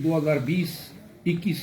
2020, 21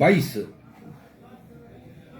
22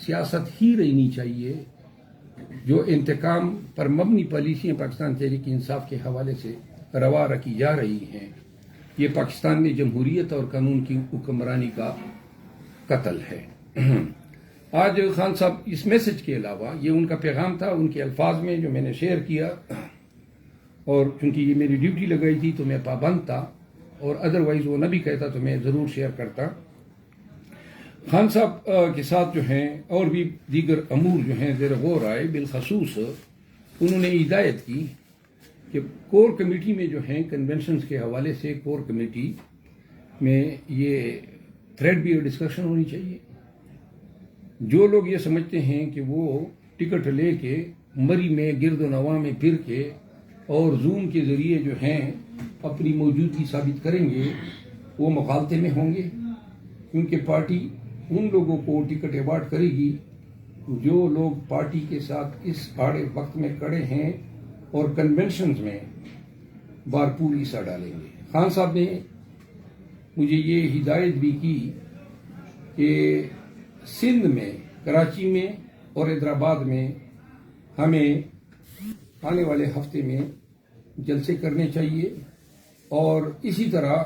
سیاست ہی رہنی چاہیے. جو انتقام پر مبنی پالیسیاں پاکستان تحریک انصاف کے حوالے سے روا رکھی جا رہی ہیں، یہ پاکستان میں جمہوریت اور قانون کی حکمرانی کا قتل ہے. آج خان صاحب اس میسج کے علاوہ، یہ ان کا پیغام تھا ان کے الفاظ میں جو میں نے شیئر کیا، اور چونکہ یہ میری ڈیوٹی لگائی تھی تو میں پابند تھا، اور ادروائز وہ نہ بھی کہتا تو میں ضرور شیئر کرتا. خان صاحب کے ساتھ جو ہیں اور بھی دیگر امور جو ہیں زیر غور آئے. بالخصوص انہوں نے ہدایت کی کہ کور کمیٹی میں جو ہیں کنونشنز کے حوالے سے کور کمیٹی میں یہ تھریڈ بیئر ڈسکشن ہونی چاہیے. جو لوگ یہ سمجھتے ہیں کہ وہ ٹکٹ لے کے مری میں گرد و نواح میں پھر کے اور زوم کے ذریعے جو ہیں اپنی موجودگی ثابت کریں گے، وہ مغالطے میں ہوں گے. کیونکہ پارٹی ان لوگوں کو ٹکٹ ایوارڈ کرے گی جو لوگ پارٹی کے ساتھ اس آڑے وقت میں کڑے ہیں اور کنونشنز میں بھرپور حصہ ڈالیں گے. خان صاحب نے مجھے یہ ہدایت بھی کی کہ سندھ میں، کراچی میں اور حیدرآباد میں ہمیں آنے والے ہفتے میں جلسے کرنے چاہیے، اور اسی طرح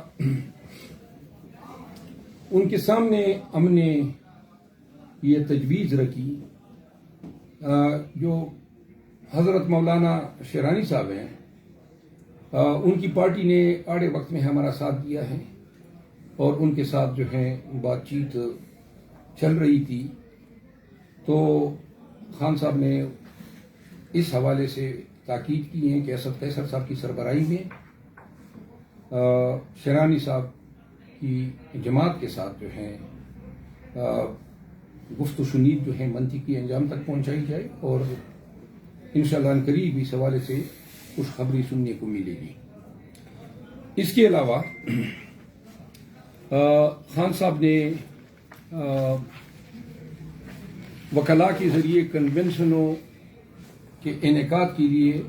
ان کے سامنے ہم نے یہ تجویز رکھی. جو حضرت مولانا شیرانی صاحب ہیں، ان کی پارٹی نے آڑے وقت میں ہمارا ساتھ دیا ہے اور ان کے ساتھ جو ہے بات چیت چل رہی تھی. تو خان صاحب نے اس حوالے سے تاکید کی ہے کہ اسد قیصر صاحب کی سربراہی میں شیرانی صاحب کی جماعت کے ساتھ جو ہے گفت و شنید جو ہے منطقی انجام تک پہنچائی جائے، اور انشاءاللہ عنقریب اس حوالے سے خوشخبری سننے کو ملے گی. اس کے علاوہ خان صاحب نے وکلاء کے ذریعے کنونشنوں کے انعقاد کے لیے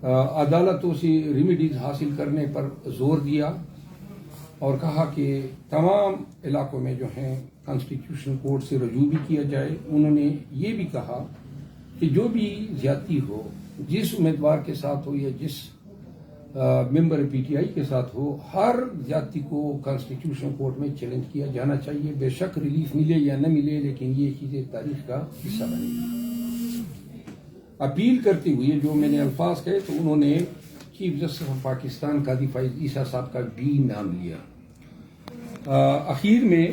عدالتوں سے ریمیڈیز حاصل کرنے پر زور دیا اور کہا کہ تمام علاقوں میں جو ہیں کانسٹیٹیوشن کورٹ سے رجوع بھی کیا جائے. انہوں نے یہ بھی کہا کہ جو بھی زیادتی ہو، جس امیدوار کے ساتھ ہو یا جس ممبر پی ٹی آئی کے ساتھ ہو، ہر زیادتی کو کانسٹیٹیوشن کورٹ میں چیلنج کیا جانا چاہیے. بے شک ریلیف ملے یا نہ ملے، لیکن یہ چیزیں تاریخ کا حصہ بنے گی. اپیل کرتے ہوئے جو میں نے الفاظ کہے تو انہوں نے چیف جسٹس آف پاکستان قاضی فائز عیسیٰ صاحب کا بھی نام لیا. اخیر میں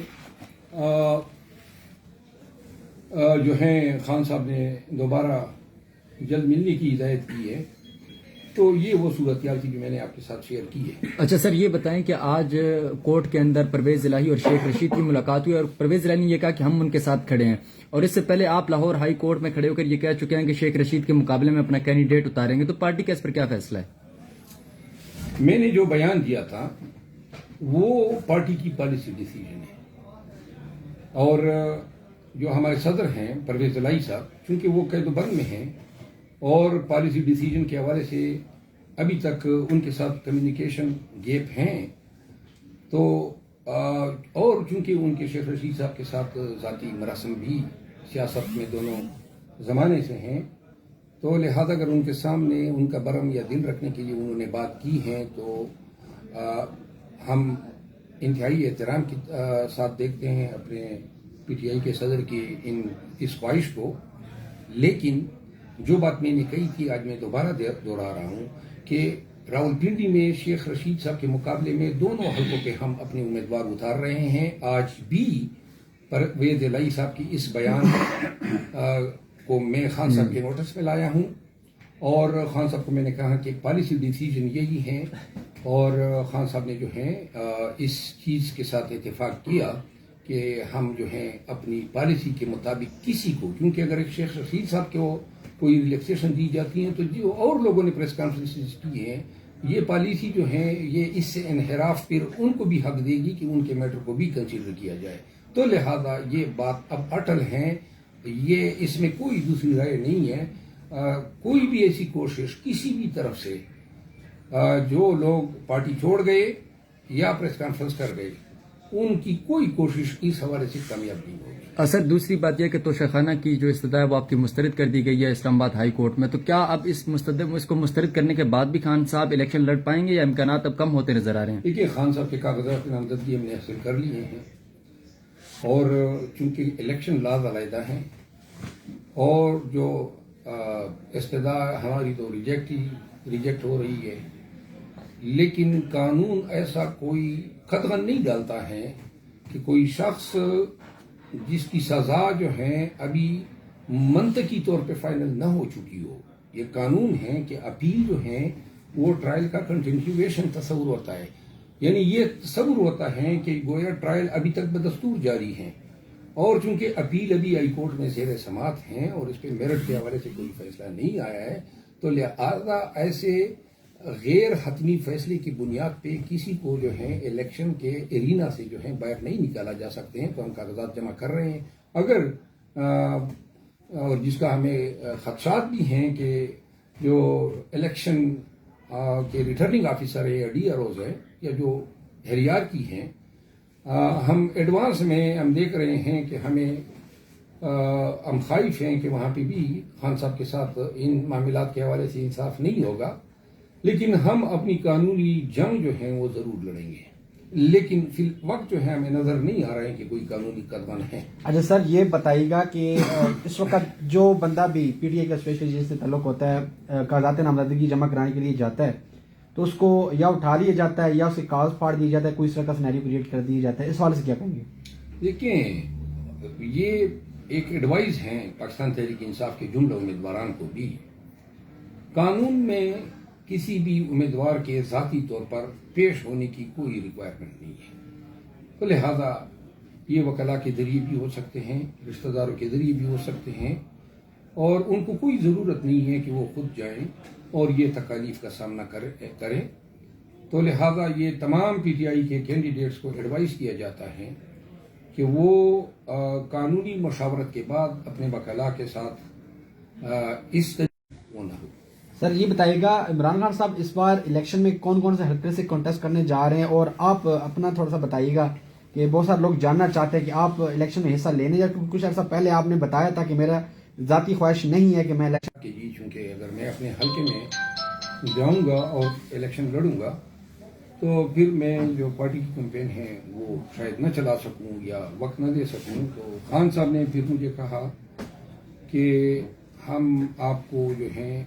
جو ہیں خان صاحب نے دوبارہ جلد ملنے کی ہدایت کی ہے. تو یہ وہ صورتحال تھی جو میں نے آپ کے ساتھ شیئر کی ہے. اچھا سر، یہ بتائیں کہ آج کورٹ کے اندر پرویز الہی اور شیخ رشید کی ملاقات ہوئی، اور پرویز الہی نے یہ کہا کہ ہم ان کے ساتھ کھڑے ہیں، اور اس سے پہلے آپ لاہور ہائی کورٹ میں کھڑے ہو کر یہ کہہ چکے ہیں کہ شیخ رشید کے مقابلے میں اپنا کینڈیڈیٹ اتاریں گے. تو پارٹی کا اس پر کیا فیصلہ ہے؟ میں نے جو بیان دیا تھا وہ پارٹی کی پالیسی ڈیسیجن ہے، اور جو ہمارے صدر ہیں پرویز الہی صاحب، چونکہ وہ قید و بند میں ہیں اور پالیسی ڈیسیجن کے حوالے سے ابھی تک ان کے ساتھ کمیونیکیشن گیپ ہیں، تو اور چونکہ ان کے شیخ رشید صاحب کے ساتھ ذاتی مراسم بھی سیاست میں دونوں زمانے سے ہیں، تو لہذا اگر ان کے سامنے ان کا برم یا دل رکھنے کے لیے انہوں نے بات کی ہے تو ہم انتہائی احترام کے ساتھ دیکھتے ہیں اپنے پی ٹی آئی کے صدر کی اس خواہش کو. لیکن جو بات میں نے کہی تھی آج میں دوبارہ دوہرا رہا ہوں کہ راولپنڈی میں شیخ رشید صاحب کے مقابلے میں دونوں حلقوں کے ہم اپنے امیدوار اتار رہے ہیں. آج بھی پرویز الہی صاحب کی اس بیان کو میں خان صاحب کے نوٹس میں لایا ہوں، اور خان صاحب کو میں نے کہا کہ پالیسی ڈیسیجن یہی ہے، اور خان صاحب نے جو ہے اس چیز کے ساتھ اتفاق کیا کہ ہم جو ہیں اپنی پالیسی کے مطابق کسی کو، کیونکہ اگر ایک شیخ رشید صاحب کو کوئی ریلیکسیشن دی جاتی ہیں تو جو اور لوگوں نے پریس کانفرنسز کی ہیں، یہ پالیسی جو ہے یہ اس سے انحراف پھر ان کو بھی حق دے گی کہ ان کے میٹر کو بھی کنسیڈر کیا جائے. تو لہذا یہ بات اب اٹل ہیں، یہ اس میں کوئی دوسری رائے نہیں ہے. کوئی بھی ایسی کوشش کسی بھی طرف سے، جو لوگ پارٹی چھوڑ گئے یا پریس کانفرنس کر گئے، ان کی کوئی کوشش اس حوالے سے کامیاب نہیں ہوگی. سر دوسری بات یہ کہ توشہ کی جو استدعا ہے وہ آپ کی مسترد کر دی گئی ہے اسلام آباد ہائی کورٹ میں، تو کیا اب اس کو مسترد کرنے کے بعد بھی خان صاحب الیکشن لڑ پائیں گے یا امکانات اب کم ہوتے نظر آ رہے ہیں؟ دیکھیے، خان صاحب کے کاغذات نامزدگی ہم نے حاصل کر لیے ہیں، اور چونکہ الیکشن لاز علیحدہ ہیں اور جو استدعا ہماری تو ریجیکٹ ہو رہی ہے، لیکن قانون ایسا کوئی قدغن نہیں ڈالتا ہے کہ کوئی شخص جس کی سزا جو ہے ابھی منطقی طور پہ فائنل نہ ہو چکی ہو. یہ قانون ہے کہ اپیل جو ہے وہ ٹرائل کا کنٹینیویشن تصور ہوتا ہے، یعنی یہ تصور ہوتا ہے کہ گویا ٹرائل ابھی تک بدستور جاری ہے، اور چونکہ اپیل ابھی ہائی کورٹ میں زیر سماعت ہیں اور اس پہ میرٹ کے حوالے سے کوئی فیصلہ نہیں آیا ہے، تو لہذا ایسے غیر حتمی فیصلے کی بنیاد پہ کسی کو جو ہے الیکشن کے ارینا سے جو ہے باہر نہیں نکالا جا سکتے ہیں. تو ہم کاغذات جمع کر رہے ہیں، اگر اور جس کا ہمیں خدشات بھی ہیں کہ جو الیکشن کے ریٹرننگ آفیسر ہے یا ڈی آر اوز ہے یا جو ہیریار کی ہیں، ہم ایڈوانس میں ہم دیکھ رہے ہیں کہ ہم خائف ہیں کہ وہاں پہ بھی خان صاحب کے ساتھ ان معاملات کے حوالے سے انصاف نہیں ہوگا، لیکن ہم اپنی قانونی جنگ جو ہے وہ ضرور لڑیں گے. لیکن فی الوقت جو ہے ہمیں نظر نہیں آ رہا ہے کہ کوئی قانونی قدم ہے. اچھا سر، یہ بتائیے گا کہ اس وقت جو بندہ بھی پی ٹی آئی کا اسپیشل جس سے تعلق ہوتا ہے کاغذات نامزدگی جمع کرانے کے لیے جاتا ہے تو اس کو یا اٹھا لیا جاتا ہے یا اسے کاغذ پھاڑ دیا جاتا ہے، کوئی اس طرح کا سینیریو کریٹ کر دیا جاتا ہے، اس حوالے سے کیا کہیں گے؟ دیکھیں، یہ ایک ایڈوائز ہے پاکستان تحریک انصاف کے جملہ امیدواران کو بھی. قانون میں کسی بھی امیدوار کے ذاتی طور پر پیش ہونے کی کوئی ریکوائرمنٹ نہیں ہے، تو لہذا یہ وکلاء کے ذریعے بھی ہو سکتے ہیں، رشتہ داروں کے ذریعے بھی ہو سکتے ہیں، اور ان کو کوئی ضرورت نہیں ہے کہ وہ خود جائیں اور یہ تکالیف کا سامنا کریں. تو لہذا یہ تمام پی ٹی آئی کے کینڈیڈیٹس کو ایڈوائز کیا جاتا ہے کہ وہ قانونی مشاورت کے بعد اپنے وکلاء کے ساتھ اس طریقے نہ ہو. سر یہ بتائیے گا، عمران خان صاحب اس بار الیکشن میں کون کون سے حلقے سے کانٹیسٹ کرنے جا رہے ہیں، اور آپ اپنا تھوڑا سا بتائیے گا کہ بہت سارے لوگ جاننا چاہتے ہیں کہ آپ الیکشن میں حصہ لینے یا کچھ عرصہ پہلے آپ نے بتایا تھا کہ میرا ذاتی خواہش نہیں ہے کہ میں الیکشن کہ جی چونکہ اگر میں اپنے حلقے میں جاؤں گا اور الیکشن لڑوں گا تو پھر میں جو پارٹی کی کیمپین ہے وہ شاید نہ چلا سکوں یا وقت نہ دے سکوں. تو خان صاحب نے پھر مجھے کہا کہ ہم آپ کو جو ہے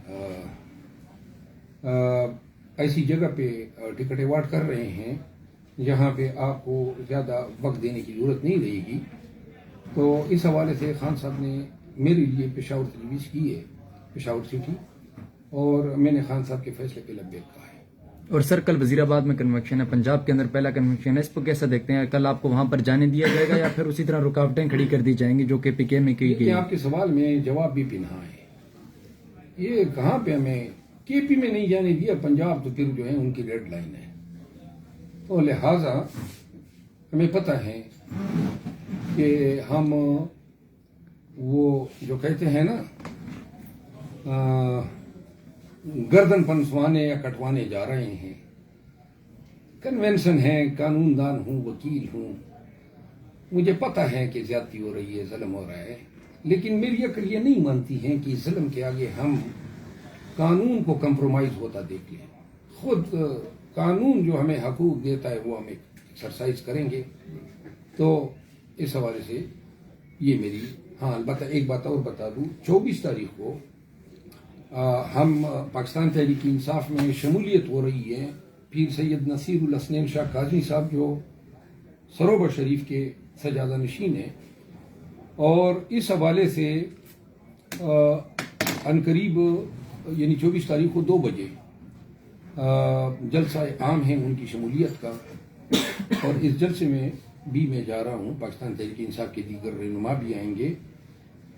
ایسی جگہ پہ ٹکٹ ایوارڈ کر رہے ہیں جہاں پہ آپ کو زیادہ وقت دینے کی ضرورت نہیں رہے گی. تو اس حوالے سے خان صاحب نے میرے لیے پشاور تجویز کی ہے، پشاور سٹی، اور میں نے خان صاحب کے فیصلے پہ لبیک کہا ہے. اور سر کل وزیر آباد میں کنونشن ہے، پنجاب کے اندر پہلا کنونشن ہے، اس کو کیسا دیکھتے ہیں؟ کل آپ کو وہاں پر جانے دیا جائے گا یا پھر اسی طرح رکاوٹیں کھڑی کر دی جائیں گی جو کہ پی کے میں کی گئی؟ آپ کے سوال میں جواب بھی پنہا ہے. یہ کہاں پہ ہمیں کے پی میں نہیں جانے دیا، پنجاب تو پھر جو ہے ان کی ریڈ لائن ہے. تو لہذا ہمیں پتہ ہے کہ ہم وہ جو کہتے ہیں نا گردن پنسوانے یا کٹوانے جا رہے ہیں. کنونشن ہے، قانون دان ہوں، وکیل ہوں، مجھے پتہ ہے کہ زیادتی ہو رہی ہے، ظلم ہو رہا ہے، لیکن میری عقل یہ نہیں مانتی ہے کہ ظلم کے آگے ہم قانون کو کمپرومائز ہوتا دیکھ لیں. خود قانون جو ہمیں حقوق دیتا ہے وہ ہم ایکسرسائز کریں گے. تو اس حوالے سے یہ میری البتہ ایک بات اور بتا دوں، 24 تاریخ کو ہم پاکستان تحریک انصاف میں شمولیت ہو رہی ہے. پیر سید نصیر الحسنین شاہ قاضی صاحب جو سروبر شریف کے سجادہ نشین ہیں، اور اس حوالے سے عنقریب یعنی 24 تاریخ کو 2 بجے جلسہ عام ہے ان کی شمولیت کا، اور اس جلسے میں بھی میں جا رہا ہوں. پاکستان تحریک انصاف کے دیگر رہنما بھی آئیں گے.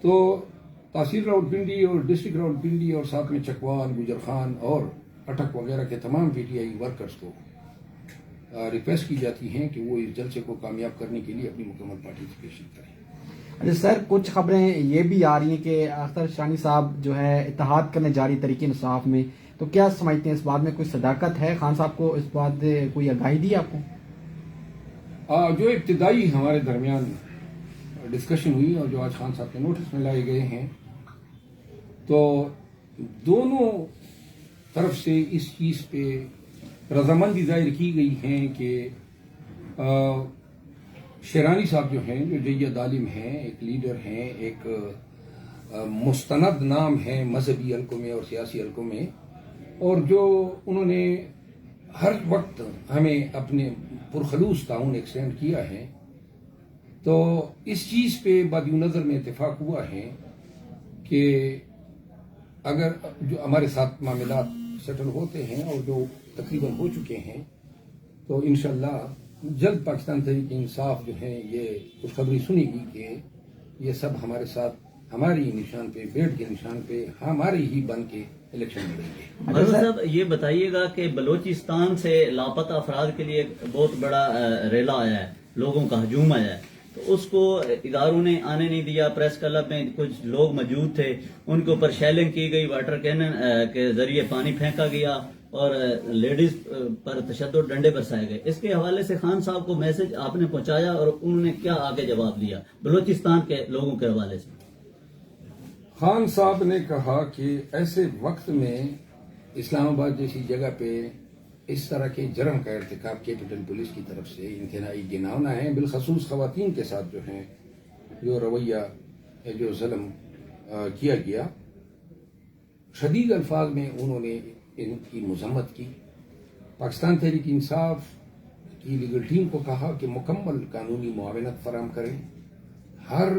تو تحصیل راولپنڈی اور ڈسٹرکٹ راولپنڈی اور ساتھ میں چکوال، گجر خان اور اٹک وغیرہ کے تمام پی ٹی آئی ورکرز کو ریکویسٹ کی جاتی ہیں کہ وہ اس جلسے کو کامیاب کرنے کے لیے اپنی مکمل پارٹیسپیشن کریں. اچھا سر، کچھ خبریں یہ بھی آ رہی ہیں کہ اختر شانی صاحب جو ہے اتحاد کرنے جا رہی تحریک انصاف میں، تو کیا سمجھتے ہیں اس بات میں کوئی صداقت ہے؟ خان صاحب کو اس بات کوئی آگاہی دی آپ کو؟ جو ابتدائی ہمارے درمیان ڈسکشن ہوئی اور جو آج خان صاحب کے نوٹس میں لائے گئے ہیں، تو دونوں طرف سے اس چیز پہ رضامندی ظاہر کی گئی ہیں کہ شیرانی صاحب جو ہیں، جو جید عالم ہیں، ایک لیڈر ہیں، ایک مستند نام ہے مذہبی حلقوں میں اور سیاسی حلقوں میں، اور جو انہوں نے ہر وقت ہمیں اپنے پرخلوص تعاون ایکسٹینڈ کیا ہے، تو اس چیز پہ بعد نظر میں اتفاق ہوا ہے کہ اگر جو ہمارے ساتھ معاملات سیٹل ہوتے ہیں اور جو تقریباً ہو چکے ہیں، تو انشاءاللہ جلد پاکستان تحریک انصاف جو ہے یہ خوشخبری سنے گی کہ یہ سب ہمارے ساتھ ہماری نشان پہ، بیٹ کے نشان پہ ہمارے ہی بن کے الیکشن لڑیں گے۔ حضرت صاحب یہ بتائیے گا کہ بلوچستان سے لاپتہ افراد کے لیے بہت بڑا ریلا آیا ہے، لوگوں کا ہجوم آیا ہے، تو اس کو اداروں نے آنے نہیں دیا۔ پریس کلب میں کچھ لوگ موجود تھے، ان کے اوپر شیلنگ کی گئی، واٹر کینن کے ذریعے پانی پھینکا گیا اور لیڈیز پر تشدد، ڈنڈے برسائے گئے۔ اس کے حوالے سے خان صاحب کو میسج آپ نے پہنچایا اور انہوں نے کیا آگے جواب دیا بلوچستان کے لوگوں کے حوالے سے؟ خان صاحب نے کہا کہ ایسے وقت میں اسلام آباد جیسی جگہ پہ اس طرح کے جرم کا ارتکاب کیپٹل پولیس کی طرف سے انتہائی گناونا ہے، بالخصوص خواتین کے ساتھ جو ہیں جو رویہ جو ظلم کیا گیا۔ شدید الفاظ میں انہوں نے ان کی مذمت کی۔ پاکستان تحریک انصاف کی لیگل ٹیم کو کہا کہ مکمل قانونی معاونت فراہم کریں، ہر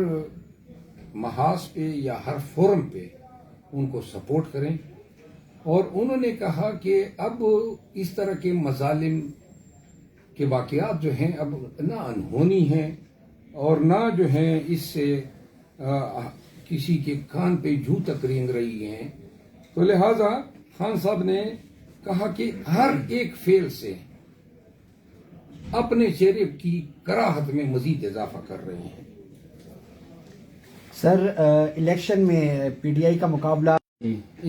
محاذ پہ یا ہر فورم پہ ان کو سپورٹ کریں، اور انہوں نے کہا کہ اب اس طرح کے مظالم کے واقعات جو ہیں اب نہ انہونی ہیں اور نہ جو ہیں اس سے کسی کے کان پہ جھو تک رینگ رہی ہیں، تو لہذا خان صاحب نے کہا کہ ہر ایک فعل سے اپنے چہرے کی کراہت میں مزید اضافہ کر رہے ہیں۔ سر الیکشن میں پی ڈی آئی کا مقابلہ،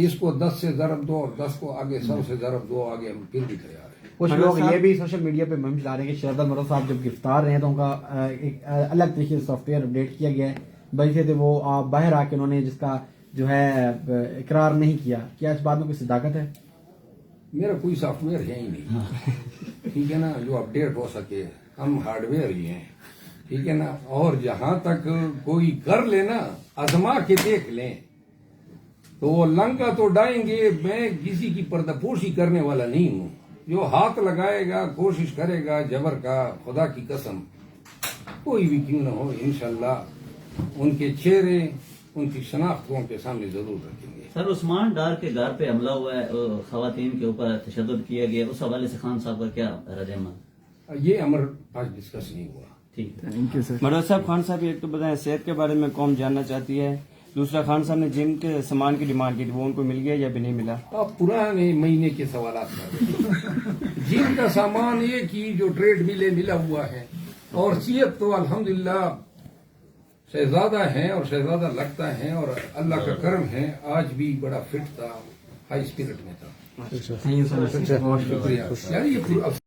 اس کو 10 سے ضرب دو اور 10 کو آگے 100 سے ضرب دو، آگے ہم پھر بھی تیار ہیں۔ کچھ لوگ یہ بھی سوشل میڈیا پہ مہم چلا رہے ہیں کہ شہزاد مراد صاحب جب گرفتار رہے تو ان کا ایک الگ طریقے سے سافٹ ویئر اپڈیٹ کیا گیا ہے، بلکہ تھے وہ باہر آ کے انہوں نے جس کا جو ہے اقرار نہیں کیا۔ کیا اس بات میں کوئی صداقت ہے؟ میرا کوئی سافٹ ویئر ہے ہی نہیں، ٹھیک ہے نا، جو اپڈیٹ ہو سکے، ہم ہارڈ ویئر ہی ہیں، ٹھیک ہے نا، اور جہاں تک کوئی کر لینا آزما کے دیکھ لیں، تو وہ لنکا تو ڈائیں گے۔ میں کسی کی پردہ پوشی کرنے والا نہیں ہوں، جو ہاتھ لگائے گا، کوشش کرے گا جبر کا، خدا کی قسم کوئی بھی کیوں نہ ہو، انشاءاللہ ان کے چہرے، ان کی شناخت کو ان کے سامنے ضرور رکھیں گے۔ سر عثمان ڈار کے گھر پہ حملہ ہوا ہے، خواتین کے اوپر تشدد کیا گیا، اس حوالے سے خان صاحب کا کیا رد عمل؟ یہ امر آج ڈسکس نہیں ہوا۔ ٹھیک ہے، تھینک یو سر۔ مراد صاحب، خان صاحب ایک تو بتائیں صحت کے بارے میں قوم جاننا چاہتی ہے، دوسرا خان صاحب نے جم کے سامان کی ڈیمانڈ کی تھی، وہ ان کو مل گیا یا بھی نہیں ملا؟ آپ پرانے مہینے کے سوالات کر رہے ہیں۔ جن کا سامان ایک ہی جو ٹریڈ ملے ملا ہوا ہے، اور صحت تو الحمدللہ شہزادہ ہیں اور شہزادہ لگتا ہے، اور اللہ کا کرم ہے آج بھی بڑا فٹ تھا، ہائی اسپرٹ میں تھا۔ تھینک یو سو مچ، بہت شکریہ۔ یار یہ